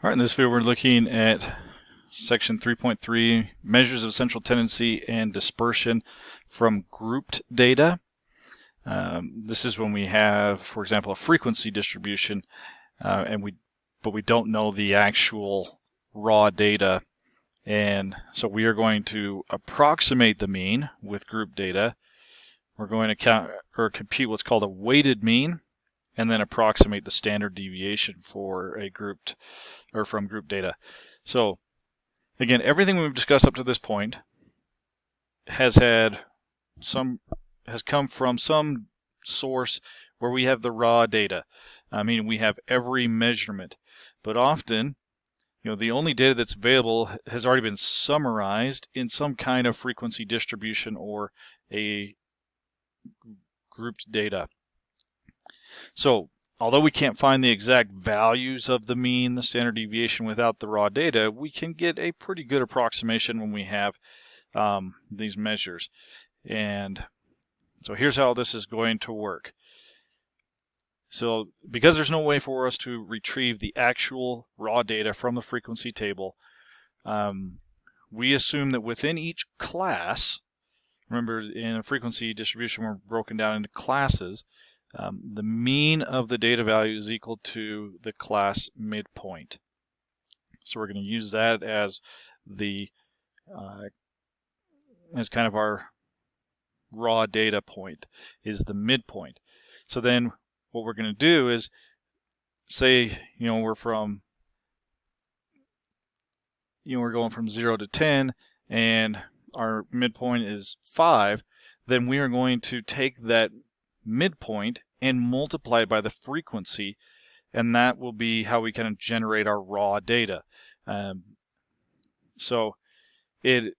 All right, in this video we're looking at section 3.3, measures of central tendency and dispersion from grouped data. This is when we have, for example, a frequency distribution, but we don't know the actual raw data, and so we are going to approximate the mean with group data. We're going to count or compute what's called a weighted mean, and then approximate the standard deviation for a grouped or from group data. So again, everything we've discussed up to this point has come from some source where we have the raw data. I mean, we have every measurement, but often, the only data that's available has already been summarized in some kind of frequency distribution or a grouped data. So although we can't find the exact values of the mean, the standard deviation without the raw data, we can get a pretty good approximation when we have these measures. And so here's how this is going to work. So because there's no way for us to retrieve the actual raw data from the frequency table, we assume that within each class, remember in a frequency distribution we're broken down into classes, the mean of the data value is equal to the class midpoint. So we're going to use that as the as kind of our raw data point, is the midpoint. So then what we're going to do is say we're going from 0 to 10 and our midpoint is 5, then we are going to take that midpoint and multiply it by the frequency, and that will be how we kind of generate our raw data. So when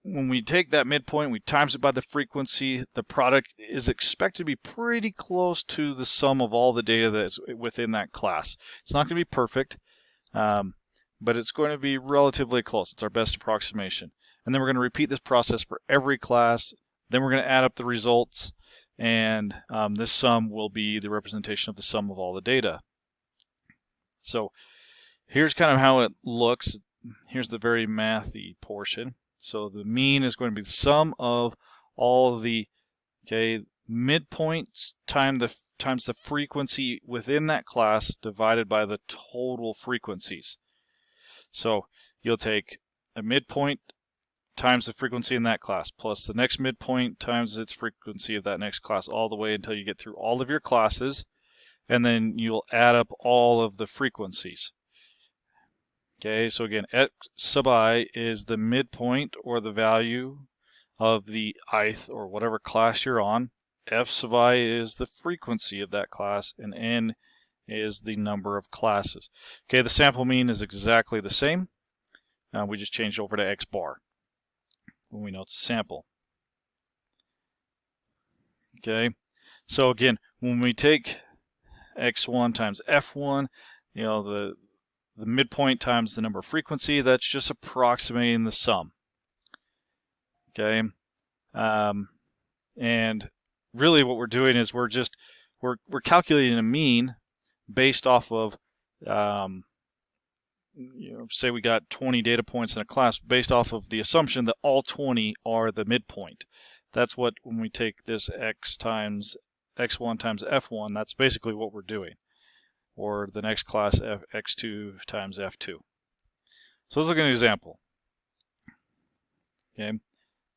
we take that midpoint, we times it by the frequency, the product is expected to be pretty close to the sum of all the data that's within that class. It's not going to be perfect, but it's going to be relatively close. It's our best approximation. And then we're going to repeat this process for every class. Then we're going to add up the results, and this sum will be the representation of the sum of all the data. So here's kind of how it looks. Here's the very mathy portion. So the mean is going to be the sum of all the midpoints times the frequency within that class divided by the total frequencies. So you'll take a midpoint times the frequency in that class, plus the next midpoint times its frequency of that next class, all the way until you get through all of your classes, and then you'll add up all of the frequencies. Okay, so again, x sub I is the midpoint or the value of the ith or whatever class you're on. F sub I is the frequency of that class, and n is the number of classes. Okay, the sample mean is exactly the same. We just changed over to x bar when we know it's a sample. Okay, so again, when we take x1 times f1, the midpoint times the number of frequency, that's just approximating the sum. Okay, and really what we're doing is we're calculating a mean based off of say we got 20 data points in a class, based off of the assumption that all 20 are the midpoint. That's what, when we take this x times x1 times f1, that's basically what we're doing. Or the next class, x2 times f2. So let's look at an example. Okay,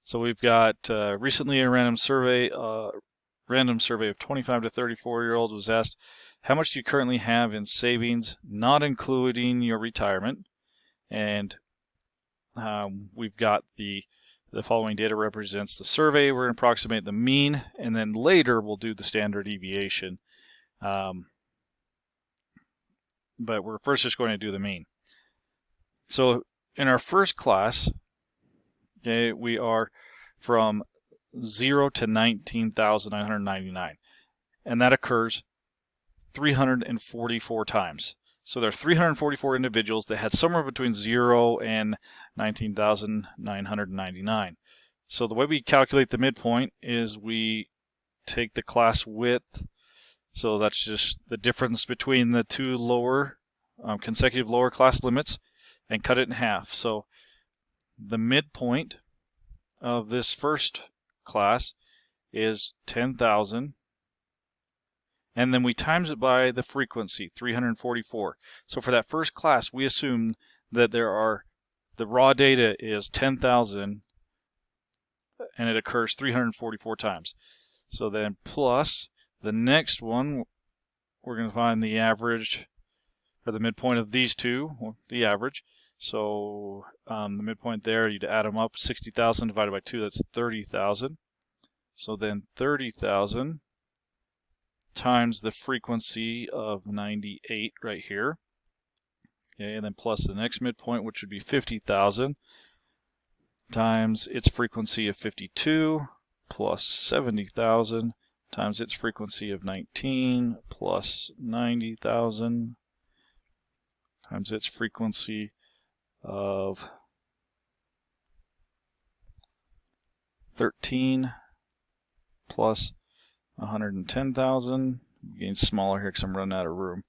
so we've got recently a random survey of 25 to 34-year-olds was asked, how much do you currently have in savings, not including your retirement? And we've got the following data represents the survey. We're going to approximate the mean, and then later we'll do the standard deviation. But we're first just going to do the mean. So in our first class, okay, we are from 0 to 19,999, and that occurs 344 times. So there are 344 individuals that had somewhere between 0 and 19,999. So the way we calculate the midpoint is we take the class width. So that's just the difference between the two lower consecutive lower class limits and cut it in half. So the midpoint of this first class is 10,000, and then we times it by the frequency, 344. So for that first class, we assume that the raw data is 10,000 and it occurs 344 times. So then plus the next one, we're going to find the average, or the midpoint of these two, the average. So the midpoint there, you'd add them up, 60,000 divided by 2, that's 30,000. So then 30,000 times the frequency of 98 right here. Okay, and then plus the next midpoint, which would be 50,000, times its frequency of 52, plus 70,000, times its frequency of 19, plus 90,000, times its frequency of 13, plus 110,000, getting smaller here because I'm running out of room,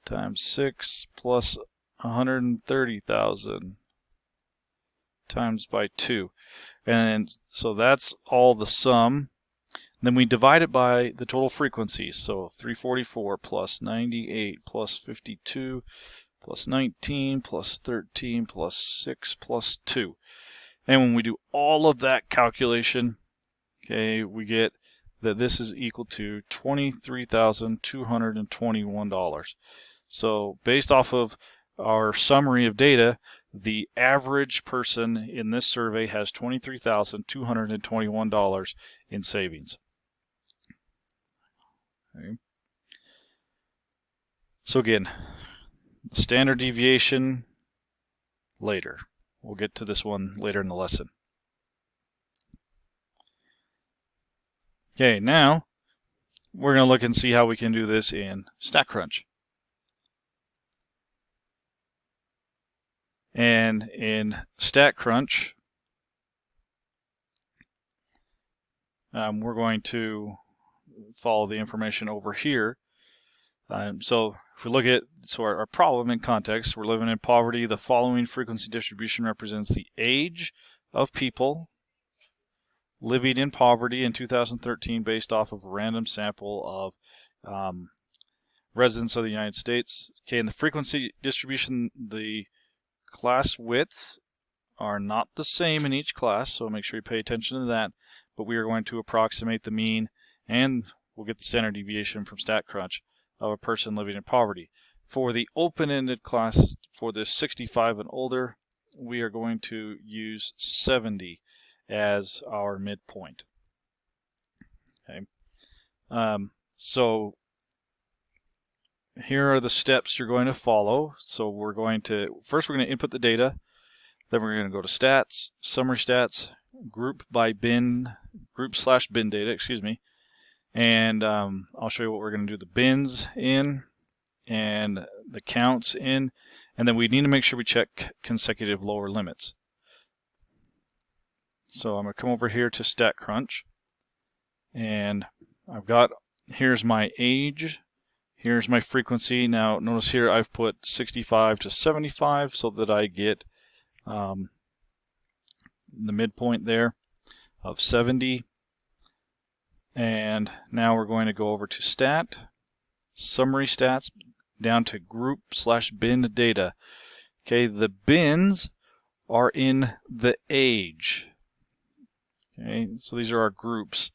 times 6, plus 130,000, times by 2. And so that's all the sum. Then we divide it by the total frequencies. So 344 plus 98 plus 52 plus 19 plus 13 plus 6 plus 2. And when we do all of that calculation, okay, we get that this is equal to $23,221. So based off of our summary of data, the average person in this survey has $23,221 in savings. Okay. So again, standard deviation later. We'll get to this one later in the lesson. Okay, now we're going to look and see how we can do this in StatCrunch. And in StatCrunch, we're going to follow the information over here. So if we look at our problem in context, we're living in poverty. The following frequency distribution represents the age of people living in poverty in 2013 based off of a random sample of residents of the United States. Okay, in the frequency distribution, the class widths are not the same in each class, so make sure you pay attention to that. But we are going to approximate the mean, and we'll get the standard deviation from StatCrunch of a person living in poverty. For the open-ended class, for the 65 and older, we are going to use 70 as our midpoint. Okay. So here are the steps you're going to follow. So we're going to input the data, then we're going to go to stats, summary stats, group/bin data, excuse me, and I'll show you what we're going to do the bins in and the counts in, and then we need to make sure we check consecutive lower limits. So I'm going to come over here to StatCrunch, and here's my age, here's my frequency. Now notice here I've put 65 to 75 so that I get the midpoint there of 70. And now we're going to go over to stat, summary stats, down to group/bin data. Okay, the bins are in the age. Okay, so these are our groups.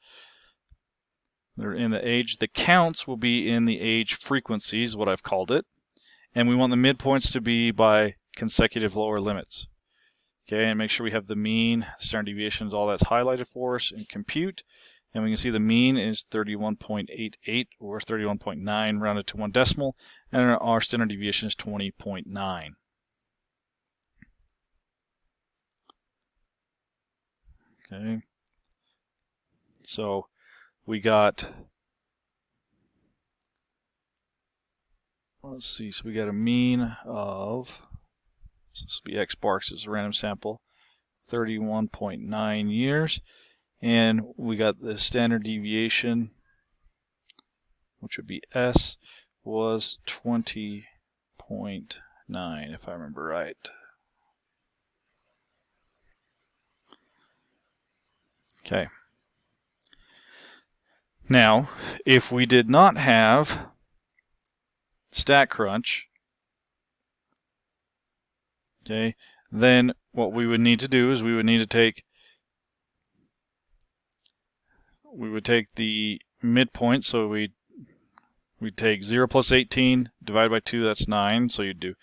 They're in the age. The counts will be in the age frequencies, what I've called it. And we want the midpoints to be by consecutive lower limits. Okay, and make sure we have the mean, standard deviations, all that's highlighted for us, and compute. And we can see the mean is 31.88 or 31.9 rounded to one decimal, and our standard deviation is 20.9. Okay, so we got, let's see, so we got a mean of, so this will be X bar because it's a random sample, 31.9 years. And we got the standard deviation, which would be S, was 20.9. 21.9 if I remember right. Okay. Now, if we did not have StatCrunch, okay, then what we would need to do is we would take the midpoint. So we'd take 0 plus 18 divided by 2, that's 9. So you'd do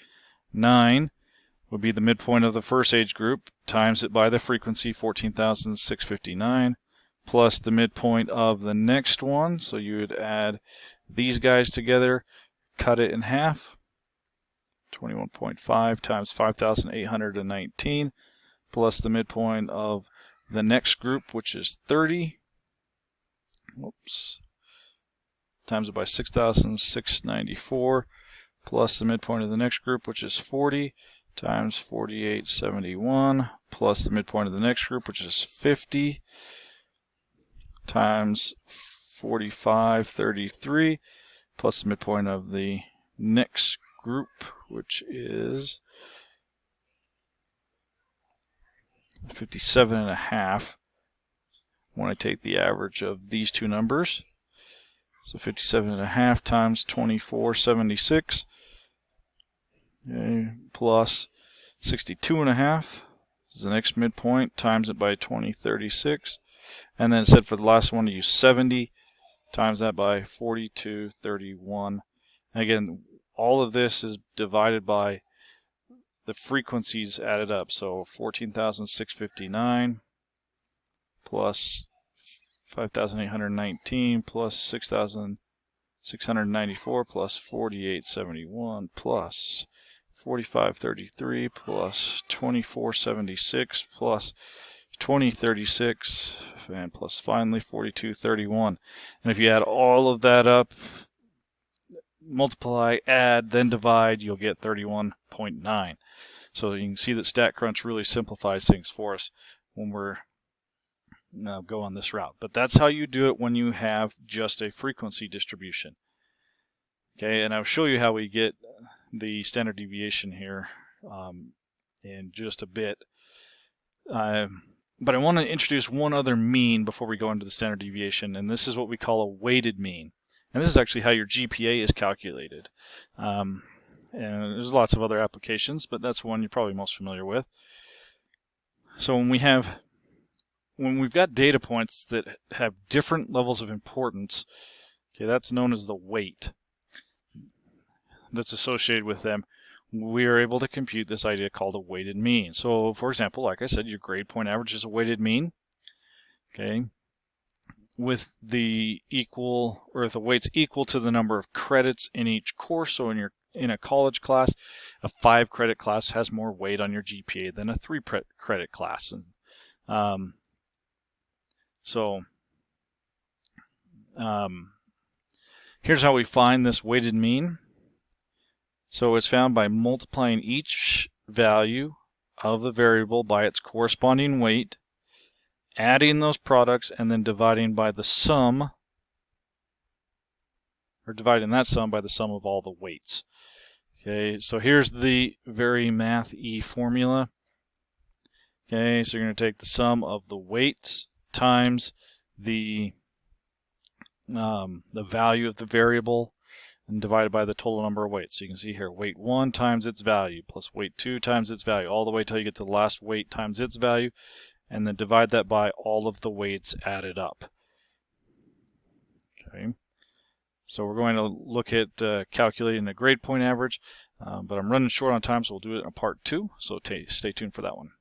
9 would be the midpoint of the first age group, times it by the frequency, 14,659, plus the midpoint of the next one. So you would add these guys together, cut it in half, 21.5 times 5,819, plus the midpoint of the next group, which is 30. Whoops. Times it by 6,694, plus the midpoint of the next group, which is 40, times 4871, plus the midpoint of the next group, which is 50, times 4533, plus the midpoint of the next group, which is 57.5 when I take the average of these two numbers. So 57.5 times 2476, okay, plus 62.5 is the next midpoint, times it by 2036, and then it said for the last one to use 70, times that by 4231. Again, all of this is divided by the frequencies added up, so 14,659 plus 5,819 plus 6,694 plus 4871 plus 4533 plus 2476 plus 2036 and plus finally 4231. And if you add all of that up, multiply, add, then divide, you'll get 31.9. So you can see that StatCrunch really simplifies things for us when we're go on this route. But that's how you do it when you have just a frequency distribution. Okay, and I'll show you how we get the standard deviation here in just a bit. But I want to introduce one other mean before we go into the standard deviation, and this is what we call a weighted mean. And this is actually how your GPA is calculated. And there's lots of other applications, but that's one you're probably most familiar with. So when we've got data points that have different levels of importance, okay, that's known as the weight that's associated with them. We are able to compute this idea called a weighted mean. So, for example, like I said, your grade point average is a weighted mean. Okay, with the weights equal to the number of credits in each course. So in a college class, a 5-credit class has more weight on your GPA than a 3-credit class. And here's how we find this weighted mean. So it's found by multiplying each value of the variable by its corresponding weight, adding those products, and then dividing by the sum, or dividing that sum by the sum of all the weights. Okay, so here's the very math-y formula. Okay, so you're going to take the sum of the weights times the value of the variable and divided by the total number of weights. So you can see here, weight 1 times its value plus weight 2 times its value, all the way till you get to the last weight times its value, and then divide that by all of the weights added up. Okay, so we're going to look at calculating the grade point average, but I'm running short on time, so we'll do it in a part 2, so stay tuned for that one.